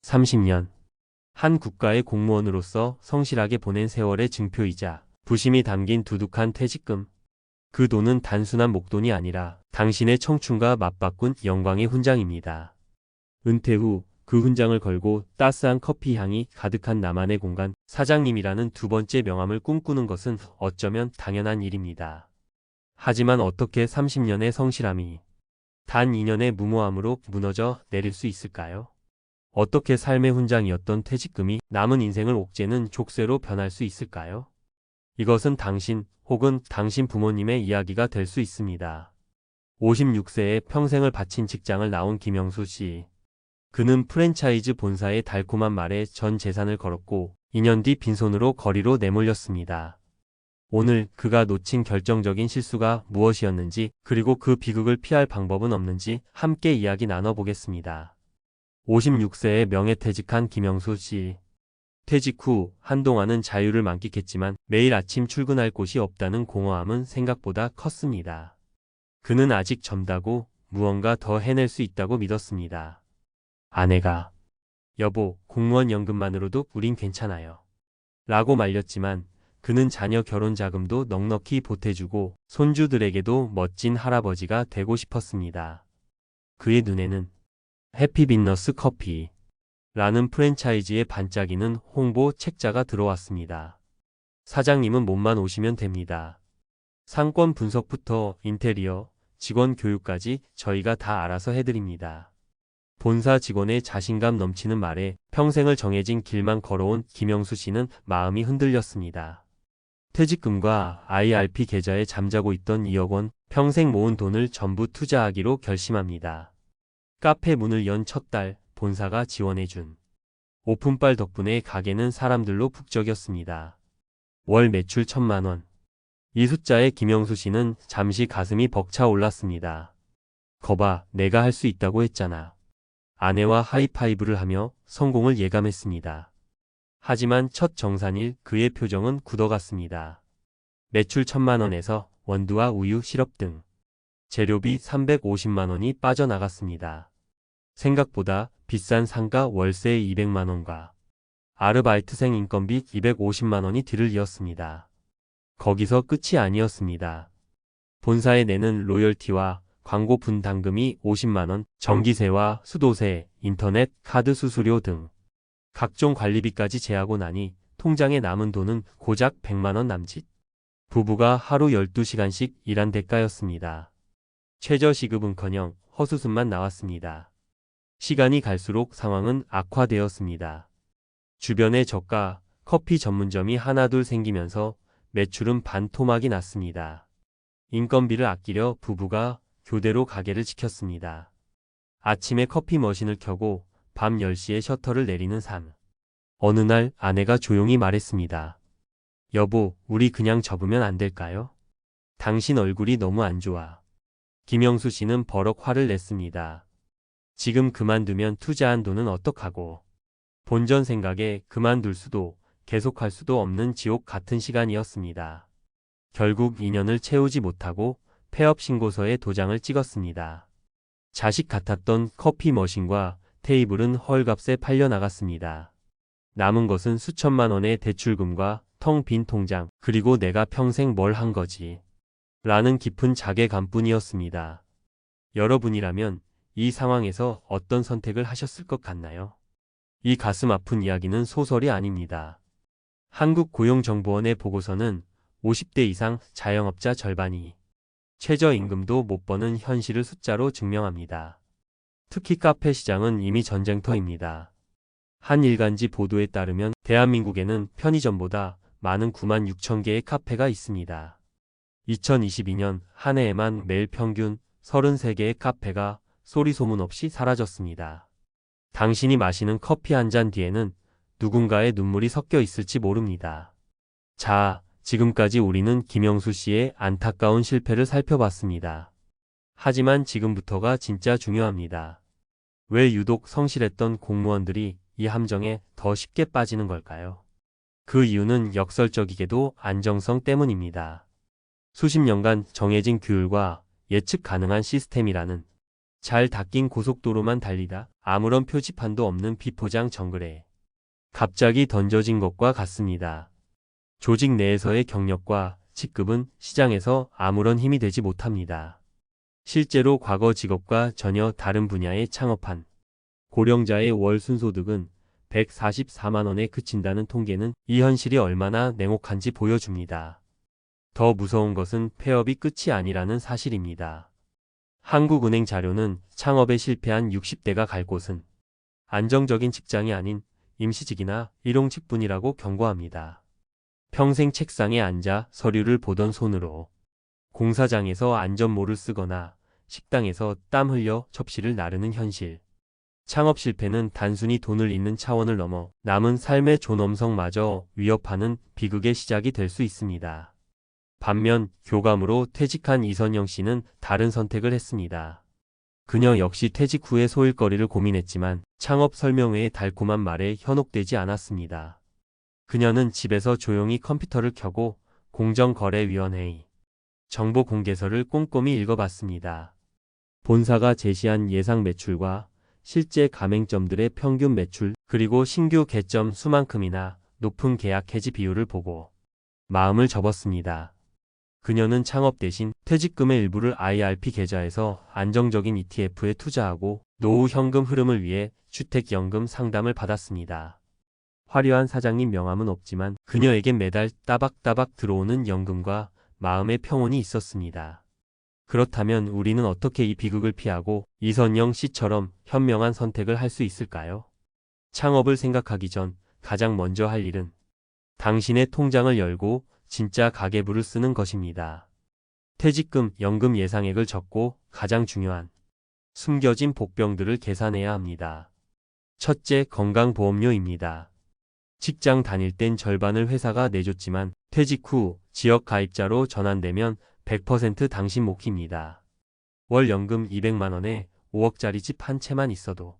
30년. 한 국가의 공무원으로서 성실하게 보낸 세월의 증표이자 부심이 담긴 두둑한 퇴직금. 그 돈은 단순한 목돈이 아니라 당신의 청춘과 맞바꾼 영광의 훈장입니다. 은퇴 후 그 훈장을 걸고 따스한 커피 향이 가득한 나만의 공간, 사장님이라는 두 번째 명함을 꿈꾸는 것은 어쩌면 당연한 일입니다. 하지만 어떻게 30년의 성실함이 단 2년의 무모함으로 무너져 내릴 수 있을까요? 어떻게 삶의 훈장이었던 퇴직금이 남은 인생을 옥죄는 족쇄로 변할 수 있을까요? 이것은 당신 혹은 당신 부모님의 이야기가 될 수 있습니다. 56세에 평생을 바친 직장을 나온 김영수 씨. 그는 프랜차이즈 본사의 달콤한 말에 전 재산을 걸었고 2년 뒤 빈손으로 거리로 내몰렸습니다. 오늘 그가 놓친 결정적인 실수가 무엇이었는지, 그리고 그 비극을 피할 방법은 없는지 함께 이야기 나눠보겠습니다. 56세에 명예퇴직한 김영수 씨. 퇴직 후 한동안은 자유를 만끽했지만 매일 아침 출근할 곳이 없다는 공허함은 생각보다 컸습니다. 그는 아직 젊다고, 무언가 더 해낼 수 있다고 믿었습니다. 아내가 "여보, 공무원 연금만으로도 우린 괜찮아요." 라고 말렸지만 그는 자녀 결혼 자금도 넉넉히 보태주고 손주들에게도 멋진 할아버지가 되고 싶었습니다. 그의 눈에는 해피빈너스 커피 라는 프랜차이즈의 반짝이는 홍보 책자가 들어왔습니다. 사장님은 몸만 오시면 됩니다. 상권 분석부터 인테리어, 직원 교육까지 저희가 다 알아서 해드립니다. 본사 직원의 자신감 넘치는 말에 평생을 정해진 길만 걸어온 김영수 씨는 마음이 흔들렸습니다. 퇴직금과 IRP 계좌에 잠자고 있던 2억 원, 평생 모은 돈을 전부 투자하기로 결심합니다. 카페 문을 연 첫 달, 본사가 지원해준 오픈빨 덕분에 가게는 사람들로 북적였습니다. 월 매출 1,000만 원. 이 숫자에 김영수 씨는 잠시 가슴이 벅차 올랐습니다. 거봐, 내가 할 수 있다고 했잖아. 아내와 하이파이브를 하며 성공을 예감했습니다. 하지만 첫 정산일 그의 표정은 굳어갔습니다. 매출 1,000만 원에서 원두와 우유, 시럽 등 재료비 350만 원이 빠져나갔습니다. 생각보다 비싼 상가 월세 200만 원과 아르바이트생 인건비 250만 원이 뒤를 이었습니다. 거기서 끝이 아니었습니다. 본사에 내는 로열티와 광고 분담금이 50만 원, 전기세와 수도세, 인터넷, 카드 수수료 등 각종 관리비까지 제하고 나니 통장에 남은 돈은 고작 100만 원 남짓. 부부가 하루 12시간씩 일한 대가였습니다. 최저시급은커녕 허수습만 나왔습니다. 시간이 갈수록 상황은 악화되었습니다. 주변에 저가 커피 전문점이 하나둘 생기면서 매출은 반토막이 났습니다. 인건비를 아끼려 부부가 교대로 가게를 지켰습니다. 아침에 커피 머신을 켜고 밤 10시에 셔터를 내리는 삶. 어느 날 아내가 조용히 말했습니다. "여보, 우리 그냥 접으면 안 될까요? 당신 얼굴이 너무 안 좋아." 김영수 씨는 버럭 화를 냈습니다. 지금 그만두면 투자한 돈은 어떡하고. 본전 생각에 그만둘 수도 계속할 수도 없는 지옥 같은 시간이었습니다. 결국 2년을 채우지 못하고 폐업 신고서에 도장을 찍었습니다. 자식 같았던 커피 머신과 테이블은 헐값에 팔려나갔습니다. 남은 것은 수천만 원의 대출금과 텅 빈 통장, 그리고 내가 평생 뭘 한 거지 라는 깊은 자괴감뿐이었습니다. 여러분이라면 이 상황에서 어떤 선택을 하셨을 것 같나요? 이 가슴 아픈 이야기는 소설이 아닙니다. 한국고용정보원의 보고서는 50대 이상 자영업자 절반이 최저임금도 못 버는 현실을 숫자로 증명합니다. 특히 카페 시장은 이미 전쟁터입니다. 한 일간지 보도에 따르면 대한민국에는 편의점보다 많은 9만 6천 개의 카페가 있습니다. 2022년 한 해에만 매일 평균 33개의 카페가 소리 소문 없이 사라졌습니다. 당신이 마시는 커피 한 잔 뒤에는 누군가의 눈물이 섞여 있을지 모릅니다. 자, 지금까지 우리는 김영수 씨의 안타까운 실패를 살펴봤습니다. 하지만 지금부터가 진짜 중요합니다. 왜 유독 성실했던 공무원들이 이 함정에 더 쉽게 빠지는 걸까요? 그 이유는 역설적이게도 안정성 때문입니다. 수십 년간 정해진 규율과 예측 가능한 시스템이라는 잘 닦인 고속도로만 달리다 아무런 표지판도 없는 비포장 정글에 갑자기 던져진 것과 같습니다. 조직 내에서의 경력과 직급은 시장에서 아무런 힘이 되지 못합니다. 실제로 과거 직업과 전혀 다른 분야에 창업한 고령자의 월 순소득은 144만 원에 그친다는 통계는 이 현실이 얼마나 냉혹한지 보여줍니다. 더 무서운 것은 폐업이 끝이 아니라는 사실입니다. 한국은행 자료는 창업에 실패한 60대가 갈 곳은 안정적인 직장이 아닌 임시직이나 일용직뿐이라고 경고합니다. 평생 책상에 앉아 서류를 보던 손으로 공사장에서 안전모를 쓰거나 식당에서 땀 흘려 접시를 나르는 현실. 창업 실패는 단순히 돈을 잇는 차원을 넘어 남은 삶의 존엄성마저 위협하는 비극의 시작이 될 수 있습니다. 반면 교감으로 퇴직한 이선영 씨는 다른 선택을 했습니다. 그녀 역시 퇴직 후에 소일거리를 고민했지만 창업 설명회의 달콤한 말에 현혹되지 않았습니다. 그녀는 집에서 조용히 컴퓨터를 켜고 공정거래위원회의 정보공개서를 꼼꼼히 읽어봤습니다. 본사가 제시한 예상 매출과 실제 가맹점들의 평균 매출 그리고 신규 개점 수만큼이나 높은 계약 해지 비율을 보고 마음을 접었습니다. 그녀는 창업 대신 퇴직금의 일부를 IRP 계좌에서 안정적인 ETF에 투자하고 노후 현금 흐름을 위해 주택연금 상담을 받았습니다. 화려한 사장님 명함은 없지만 그녀에겐 매달 따박따박 들어오는 연금과 마음의 평온이 있었습니다. 그렇다면 우리는 어떻게 이 비극을 피하고 이선영 씨처럼 현명한 선택을 할 수 있을까요? 창업을 생각하기 전 가장 먼저 할 일은 당신의 통장을 열고 진짜 가계부를 쓰는 것입니다. 퇴직금, 연금 예상액을 적고 가장 중요한 숨겨진 복병들을 계산해야 합니다. 첫째, 건강보험료입니다. 직장 다닐 땐 절반을 회사가 내줬지만 퇴직 후 지역 가입자로 전환되면 100% 당신 몫입니다. 월 연금 200만 원에 5억짜리 집 한 채만 있어도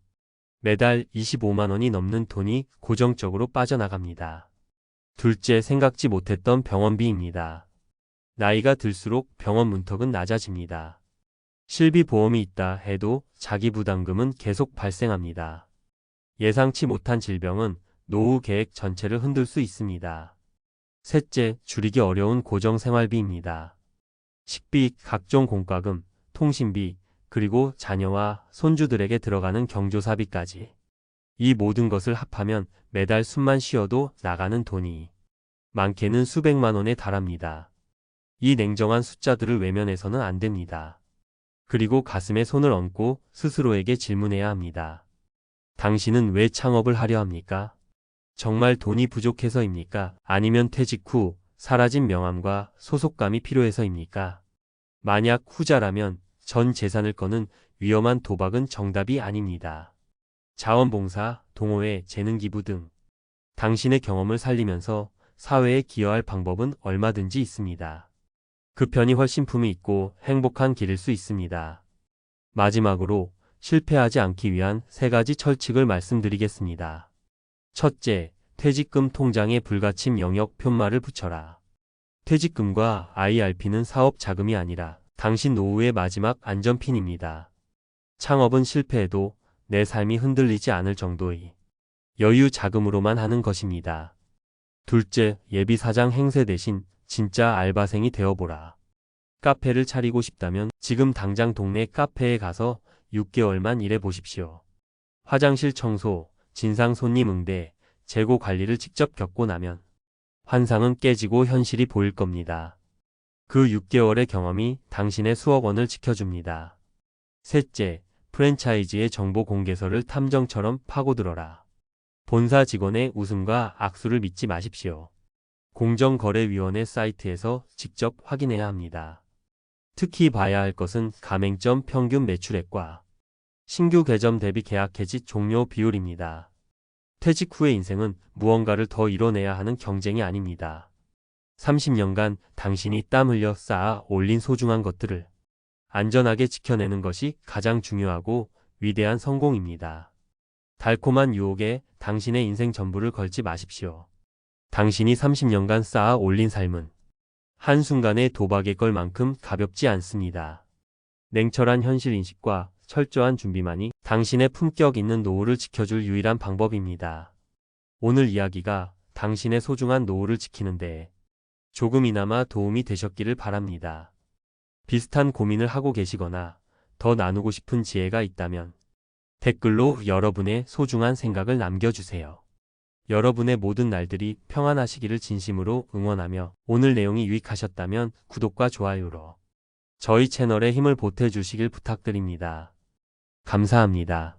매달 25만 원이 넘는 돈이 고정적으로 빠져나갑니다. 둘째, 생각지 못했던 병원비입니다. 나이가 들수록 병원 문턱은 낮아집니다. 실비보험이 있다 해도 자기 부담금은 계속 발생합니다. 예상치 못한 질병은 노후 계획 전체를 흔들 수 있습니다. 셋째, 줄이기 어려운 고정생활비입니다. 식비, 각종 공과금, 통신비, 그리고 자녀와 손주들에게 들어가는 경조사비까지. 이 모든 것을 합하면 매달 숨만 쉬어도 나가는 돈이 많게는 수백만 원에 달합니다. 이 냉정한 숫자들을 외면해서는 안 됩니다. 그리고 가슴에 손을 얹고 스스로에게 질문해야 합니다. 당신은 왜 창업을 하려 합니까? 정말 돈이 부족해서입니까? 아니면 퇴직 후 사라진 명함과 소속감이 필요해서입니까? 만약 후자라면 전 재산을 거는 위험한 도박은 정답이 아닙니다. 자원봉사, 동호회, 재능기부 등 당신의 경험을 살리면서 사회에 기여할 방법은 얼마든지 있습니다. 그 편이 훨씬 품이 있고 행복한 길일 수 있습니다. 마지막으로 실패하지 않기 위한 3가지 철칙을 말씀드리겠습니다. 첫째, 퇴직금 통장에 불가침 영역 편말을 붙여라. 퇴직금과 IRP는 사업 자금이 아니라 당신 노후의 마지막 안전핀입니다. 창업은 실패해도 내 삶이 흔들리지 않을 정도의 여유 자금으로만 하는 것입니다. 둘째, 예비사장 행세 대신 진짜 알바생이 되어보라. 카페를 차리고 싶다면 지금 당장 동네 카페에 가서 6개월만 일해보십시오. 화장실 청소, 진상 손님 응대, 재고 관리를 직접 겪고 나면 환상은 깨지고 현실이 보일 겁니다. 그 6개월의 경험이 당신의 수억 원을 지켜줍니다. 셋째, 프랜차이즈의 정보 공개서를 탐정처럼 파고들어라. 본사 직원의 웃음과 악수를 믿지 마십시오. 공정거래위원회 사이트에서 직접 확인해야 합니다. 특히 봐야 할 것은 가맹점 평균 매출액과 신규 개점 대비 계약 해지 종료 비율입니다. 퇴직 후의 인생은 무언가를 더 이뤄내야 하는 경쟁이 아닙니다. 30년간 당신이 땀 흘려 쌓아 올린 소중한 것들을 안전하게 지켜내는 것이 가장 중요하고 위대한 성공입니다. 달콤한 유혹에 당신의 인생 전부를 걸지 마십시오. 당신이 30년간 쌓아 올린 삶은 한순간의 도박에 걸 만큼 가볍지 않습니다. 냉철한 현실 인식과 철저한 준비만이 당신의 품격 있는 노후를 지켜줄 유일한 방법입니다. 오늘 이야기가 당신의 소중한 노후를 지키는 데 조금이나마 도움이 되셨기를 바랍니다. 비슷한 고민을 하고 계시거나 더 나누고 싶은 지혜가 있다면 댓글로 여러분의 소중한 생각을 남겨주세요. 여러분의 모든 날들이 평안하시기를 진심으로 응원하며 오늘 내용이 유익하셨다면 구독과 좋아요로 저희 채널에 힘을 보태주시길 부탁드립니다. 감사합니다.